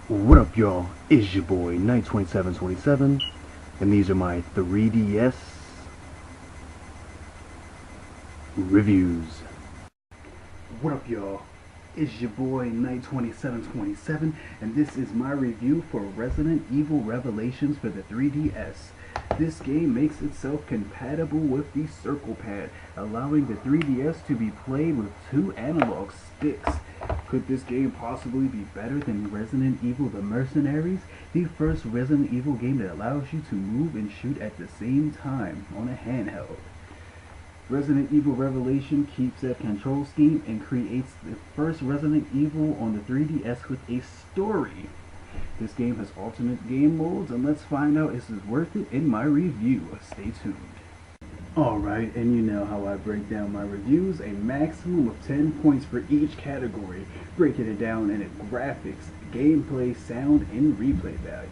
What up, y'all? It's your boy Knight2727, and these are my 3DS reviews. What up, y'all? It's your boy Knight2727, and this is my review for Resident Evil Revelations for the 3DS. This game makes itself compatible with the circle pad, allowing the 3DS to be played with two analog sticks. Could this game possibly be better than Resident Evil The Mercenaries, the first Resident Evil game that allows you to move and shoot at the same time on a handheld? Resident Evil Revelation keeps that control scheme and creates the first Resident Evil on the 3DS with a story. This game has alternate game modes, and let's find out if it's worth it in my review. Stay tuned. Alright, and you know how I break down my reviews, a maximum of 10 points for each category, breaking it down into graphics, gameplay, sound, and replay value.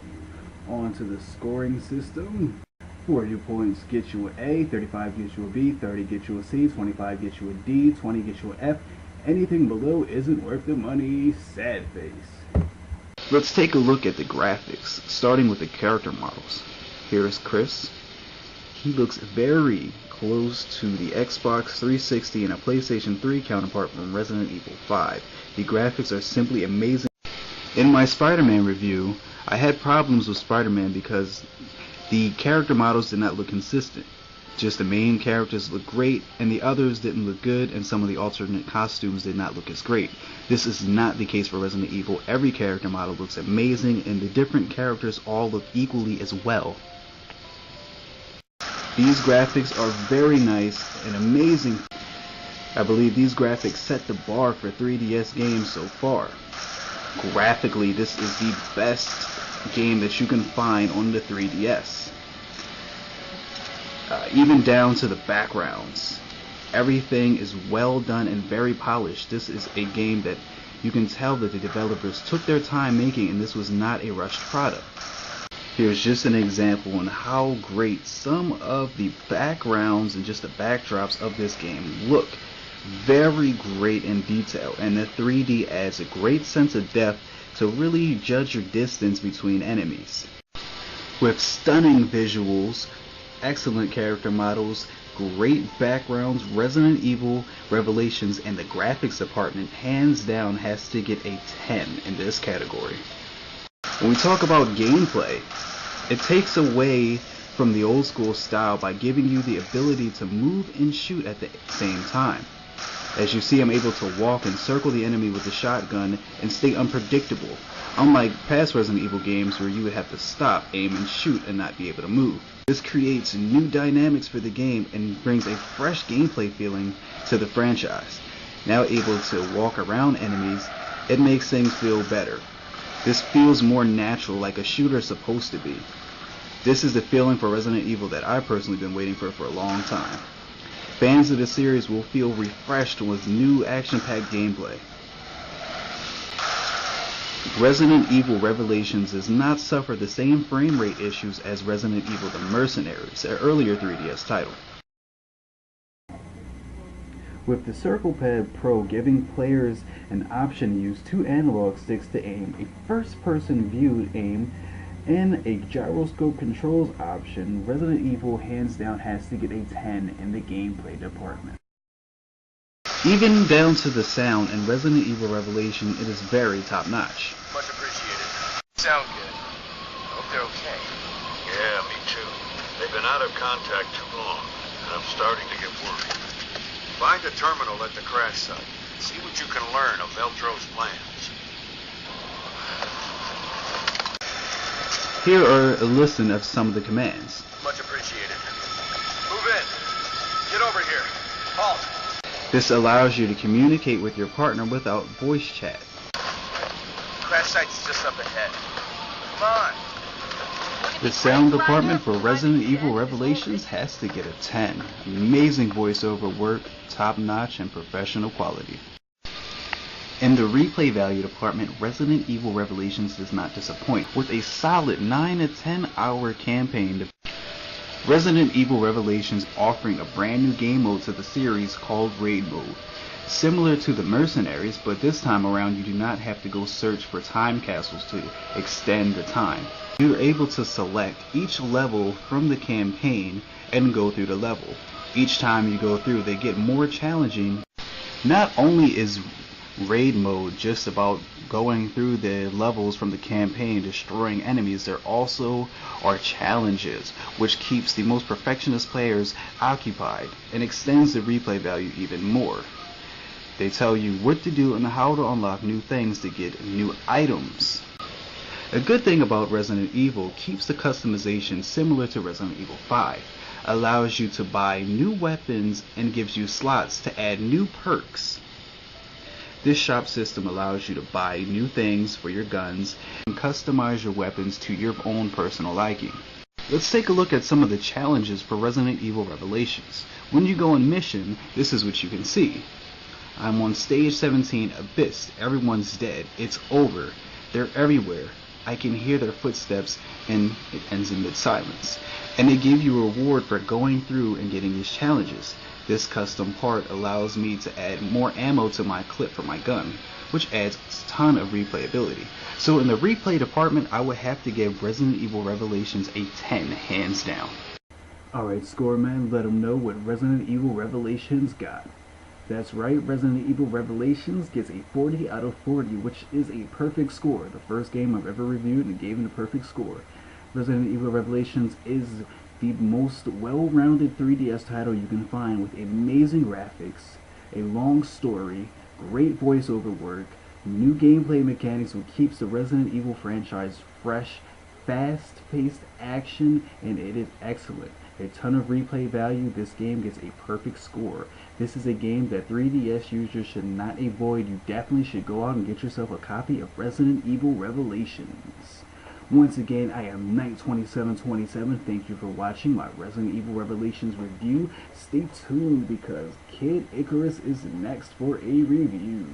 On to the scoring system. 40 points get you an A, 35 gets you a B, 30 gets you a C, 25 gets you a D, 20 gets you an F. Anything below isn't worth the money. Sad face. Let's take a look at the graphics, starting with the character models. Here's Chris. He looks very close to the Xbox 360 and a PlayStation 3 counterpart from Resident Evil 5. The graphics are simply amazing. In my Spider-Man review, I had problems with Spider-Man because the character models did not look consistent. Just the main characters looked great, and the others didn't look good, and some of the alternate costumes did not look as great. This is not the case for Resident Evil. Every character model looks amazing, and the different characters all look equally as well. These graphics are very nice and amazing. I believe these graphics set the bar for 3DS games so far. Graphically, this is the best game that you can find on the 3DS. Even down to the backgrounds. Everything is well done and very polished. This is a game that you can tell that the developers took their time making, and this was not a rushed product. Here's just an example on how great some of the backgrounds and just the backdrops of this game look. Very great in detail, and the 3D adds a great sense of depth to really judge your distance between enemies. With stunning visuals, excellent character models, great backgrounds, Resident Evil Revelations and the graphics department hands down has to get a 10 in this category. When we talk about gameplay, it takes away from the old school style by giving you the ability to move and shoot at the same time. As you see, I'm able to walk and circle the enemy with the shotgun and stay unpredictable, unlike past Resident Evil games where you would have to stop, aim, and shoot and not be able to move. This creates new dynamics for the game and brings a fresh gameplay feeling to the franchise. Now able to walk around enemies, it makes things feel better. This feels more natural, like a shooter is supposed to be. This is the feeling for Resident Evil that I've personally been waiting for a long time. Fans of the series will feel refreshed with new action-packed gameplay. Resident Evil Revelations does not suffer the same frame rate issues as Resident Evil The Mercenaries, an earlier 3DS title. With the Circle Pad Pro giving players an option to use two analog sticks to aim, a first-person viewed aim, and a gyroscope controls option, Resident Evil hands down has to get a 10 in the gameplay department. Even down to the sound in Resident Evil Revelation, it is very top-notch. Much appreciated. Sound good. Hope they're okay. Yeah, me too. They've been out of contact too long, and I'm starting to get worried. Find a terminal at the crash site. See what you can learn of Veltro's plans. Here are a list of some of the commands. Much appreciated. Move in. Get over here. Halt. This allows you to communicate with your partner without voice chat. Crash site's just up ahead. Come on. The sound department for Resident Evil Revelations has to get a 10. Amazing voiceover work, top-notch, and professional quality. In the replay value department, Resident Evil Revelations does not disappoint, with a solid 9 to 10 hour campaign. Resident Evil Revelations offering a brand new game mode to the series called Raid Mode. similar to the Mercenaries, but this time around you do not have to go search for time castles to extend the time. You're able to select each level from the campaign and go through the level. Each time you go through, they get more challenging. Not only is raid mode just about going through the levels from the campaign, destroying enemies, there also are challenges, which keeps the most perfectionist players occupied and extends the replay value even more. They tell you what to do and how to unlock new things to get new items. A good thing about Resident Evil keeps the customization similar to Resident Evil 5, allows you to buy new weapons and gives you slots to add new perks. This shop system allows you to buy new things for your guns and customize your weapons to your own personal liking. Let's take a look at some of the challenges for Resident Evil Revelations. When you go on mission, this is what you can see. I'm on stage 17, Abyss. Everyone's dead. It's over. They're everywhere. I can hear their footsteps, and it ends in mid-silence. And they give you a reward for going through and getting these challenges. This custom part allows me to add more ammo to my clip for my gun, which adds a ton of replayability. So in the replay department, I would have to give Resident Evil Revelations a 10, hands down. Alright, Scoreman, let them know what Resident Evil Revelations got. That's right, Resident Evil Revelations gets a 40 out of 40, which is a perfect score. The first game I've ever reviewed and gave it a perfect score. Resident Evil Revelations is the most well-rounded 3DS title you can find, with amazing graphics, a long story, great voiceover work, new gameplay mechanics which keeps the Resident Evil franchise fresh, fast-paced action, and it is excellent. A ton of replay value. This game gets a perfect score. This is a game that 3DS users should not avoid. You definitely should go out and get yourself a copy of Resident Evil Revelations. Once again, I am Knight2727. Thank you for watching my Resident Evil Revelations review. Stay tuned because Kid Icarus is next for a review.